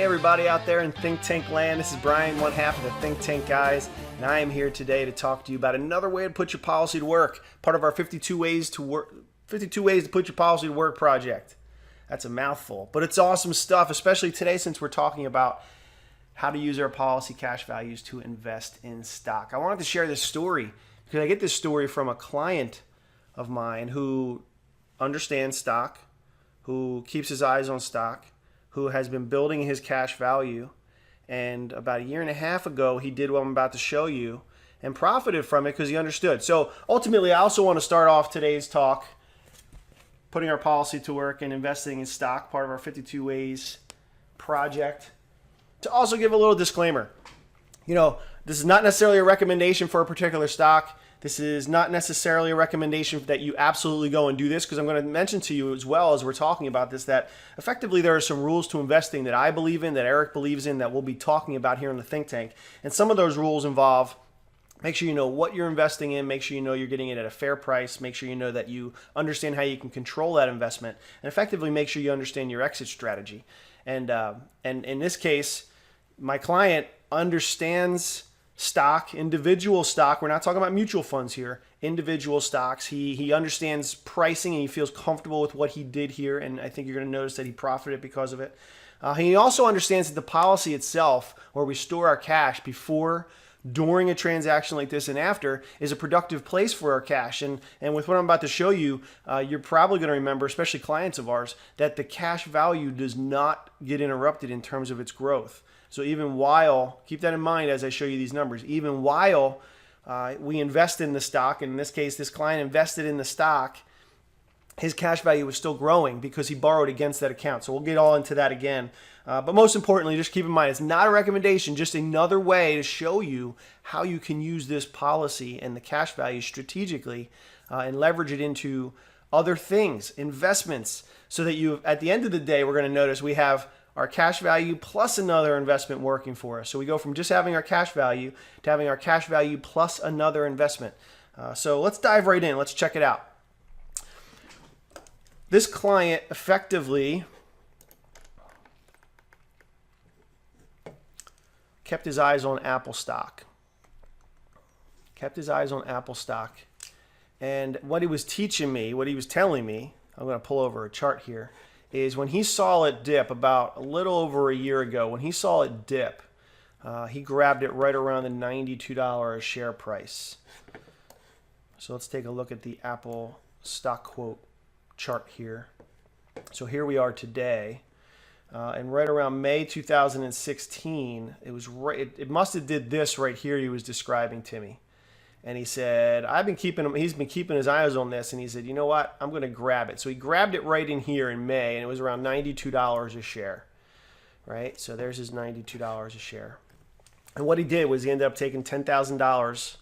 everybody out there in Think Tank land. This is Brian, one half of the Think Tank guys, and I am here today to talk to you about another way to put your policy to work. Part of our 52 ways to put your policy to work project. That's a mouthful, but it's awesome stuff, especially today since we're talking about how to use our policy cash values to invest in stock. I wanted to share this story because I get this story from a client of mine who understands stock, who keeps his eyes on stock, who has been building his cash value. And about a year and a half ago, he did what I'm about to show you and profited from it because he understood. So ultimately, I also want to start off today's talk putting our policy to work and investing in stock, part of our 52 Ways project, to also give a little disclaimer. You know, this is not necessarily a recommendation for a particular stock. This is not necessarily a recommendation that you absolutely go and do this, because I'm going to mention to you as well as we're talking about this that effectively there are some rules to investing that I believe in, that Eric believes in, that we'll be talking about here in the Think Tank. And some of those rules involve make sure you know what you're investing in, make sure you know you're getting it at a fair price, make sure you know that you understand how you can control that investment, and effectively make sure you understand your exit strategy. And in this case, my client understands stock, individual stock. We're not talking about mutual funds here. Individual stocks. He understands pricing and he feels comfortable with what he did here. And I think you're going to notice that he profited because of it. He also understands that the policy itself, where we store our cash before, during a transaction like this, and after, is a productive place for our cash. And with what I'm about to show you, you're probably going to remember, especially clients of ours, that the cash value does not get interrupted in terms of its growth. So even while, keep that in mind as I show you these numbers, even while we invest in the stock, and in this case, this client invested in the stock, his cash value was still growing because he borrowed against that account. So we'll get all into that again. But most importantly, just keep in mind, it's not a recommendation, just another way to show you how you can use this policy and the cash value strategically and leverage it into other things, investments, so that you, at the end of the day, we're going to notice we have our cash value plus another investment working for us. So we go from just having our cash value to having our cash value plus another investment. So let's dive right in. Let's check it out. This client effectively kept his eyes on Apple stock. Kept his eyes on Apple stock. And what he was teaching me, what he was telling me, I'm going to pull over a chart here, is when he saw it dip about a little over a year ago, when he saw it dip, he grabbed it right around the $92 a share price. So let's take a look at the Apple stock quote chart here. So here we are today, and right around May 2016, it was right. It must have did this right here. He was describing to me. And he said, he's been keeping his eyes on this. And he said, you know what? I'm going to grab it. So he grabbed it right in here in May, and it was around $92 a share, right? So there's his $92 a share. And what he did was he ended up taking $10,000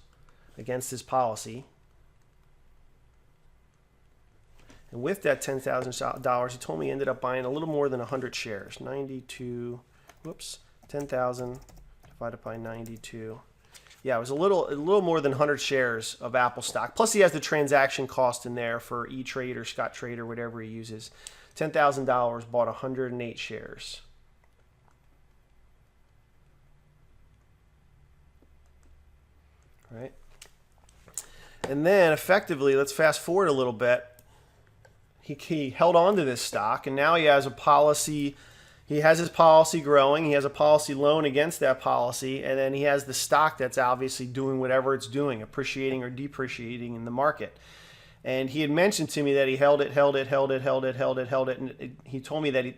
against his policy. And with that $10,000, he told me he ended up buying a little more than 100 shares. 10,000 divided by 92. Yeah, it was a little more than 100 shares of Apple stock. Plus, he has the transaction cost in there for E-Trade or Scottrade or whatever he uses. $10,000, bought 108 shares. Right? And then, effectively, let's fast forward a little bit. He held on to this stock, and now he has a policy. He has his policy growing. He has a policy loan against that policy, and then he has the stock that's obviously doing whatever it's doing, appreciating or depreciating in the market. And he had mentioned to me that he held it, and he told me that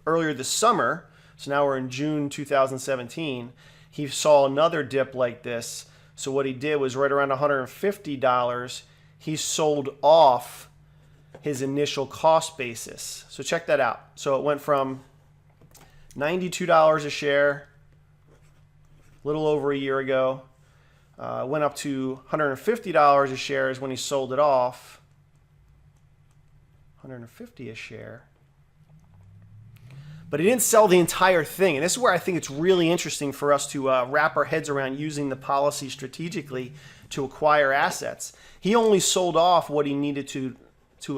earlier this summer, so now we're in June 2017, he saw another dip like this. So what he did was right around $150, he sold off his initial cost basis. So check that out. So it went from $92 a share a little over a year ago. Went up to $150 a share is when he sold it off. $150 a share. But he didn't sell the entire thing. And this is where I think it's really interesting for us to wrap our heads around using the policy strategically to acquire assets. He only sold off what he needed to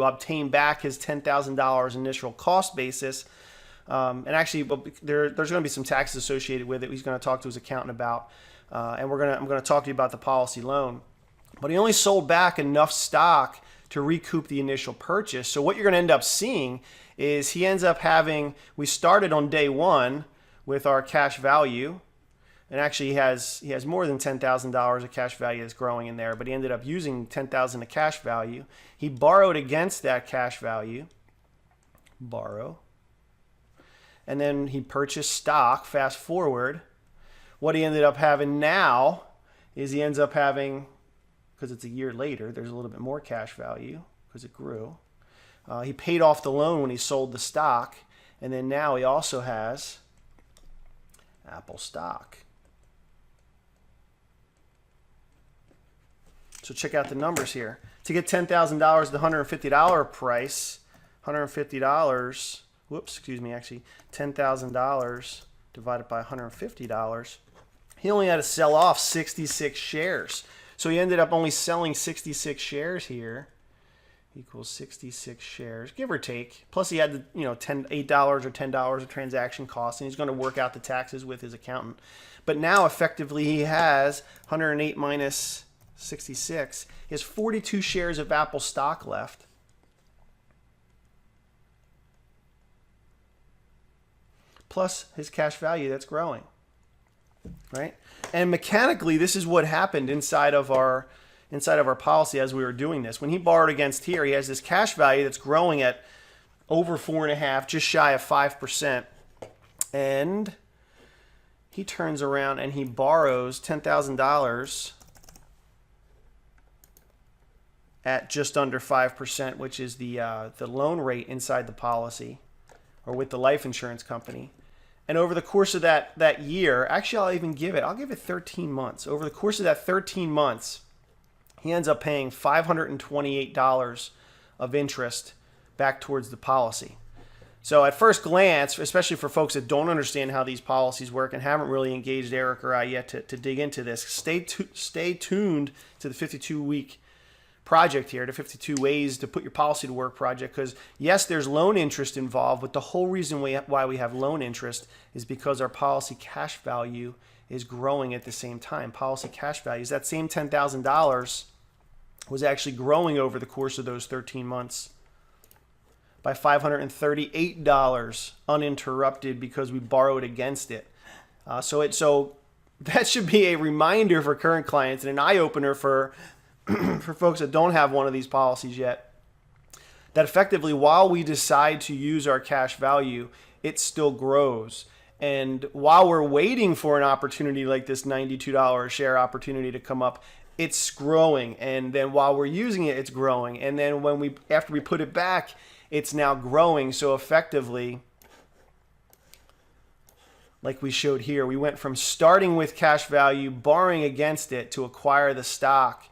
obtain back his $10,000 initial cost basis. And actually, there's going to be some taxes associated with it. He's going to talk to his accountant about, and I'm going to talk to you about the policy loan. But he only sold back enough stock to recoup the initial purchase. So what you're going to end up seeing is he ends up having, we started on day one with our cash value, and actually he has more than $10,000 of cash value that's growing in there, but he ended up using $10,000 of cash value. He borrowed against that cash value, borrow, and then he purchased stock. Fast forward, what he ended up having now is he ends up having, because it's a year later, there's a little bit more cash value because it grew. He paid off the loan when he sold the stock, and then now he also has Apple stock. So check out the numbers here. To get $10,000 at the $150 price, $150, actually $10,000 divided by $150, he only had to sell off 66 shares. So he ended up only selling 66 shares here, equals 66 shares, give or take. Plus he had the, $8 or $10 of transaction costs, and he's going to work out the taxes with his accountant. But now effectively he has 108 minus 66. He has 42 shares of Apple stock left. Plus his cash value that's growing, right? And mechanically, this is what happened inside of our policy as we were doing this. When he borrowed against here, he has this cash value that's growing at over 4.5, just shy of 5%. And he turns around and he borrows $10,000 at just under 5%, which is the loan rate inside the policy or with the life insurance company. And over the course of that year, actually I'll give it 13 months. Over the course of that 13 months, he ends up paying $528 of interest back towards the policy. So at first glance, especially for folks that don't understand how these policies work and haven't really engaged Eric or I yet to dig into this, stay tuned to the 52-week project here, the 52 ways to put your policy to work project, because yes, there's loan interest involved, but the whole reason why we have loan interest is because our policy cash value is growing at the same time. Policy cash values, that same $10,000 was actually growing over the course of those 13 months by $538 uninterrupted because we borrowed against it. So that should be a reminder for current clients and an eye-opener for folks that don't have one of these policies yet, that effectively while we decide to use our cash value, it still grows. And while we're waiting for an opportunity like this $92 a share opportunity to come up, it's growing. And then while we're using it, it's growing. And then after we put it back, it's now growing. So effectively, like we showed here, we went from starting with cash value, borrowing against it to acquire the stock.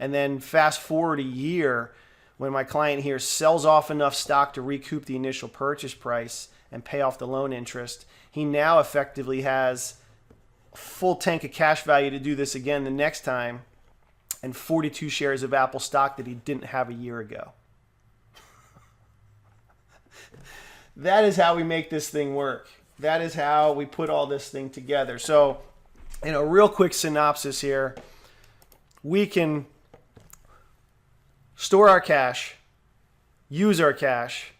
And then fast forward a year, when my client here sells off enough stock to recoup the initial purchase price and pay off the loan interest, he now effectively has a full tank of cash value to do this again the next time, and 42 shares of Apple stock that he didn't have a year ago. That is how we make this thing work. That is how we put all this thing together. So, real quick synopsis here. We can store our cash, use our cash,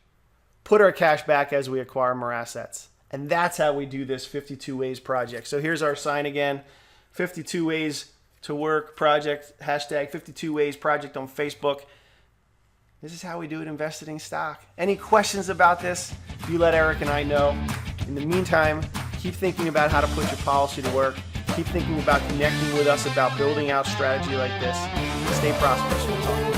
put our cash back as we acquire more assets. And that's how we do this 52 Ways project. So here's our sign again, 52 Ways to Work project, hashtag 52 Ways project on Facebook. This is how we do it investing stock. Any questions about this, you let Eric and I know. In the meantime, keep thinking about how to put your policy to work. Keep thinking about connecting with us about building out strategy like this. Stay prosperous. We'll talk.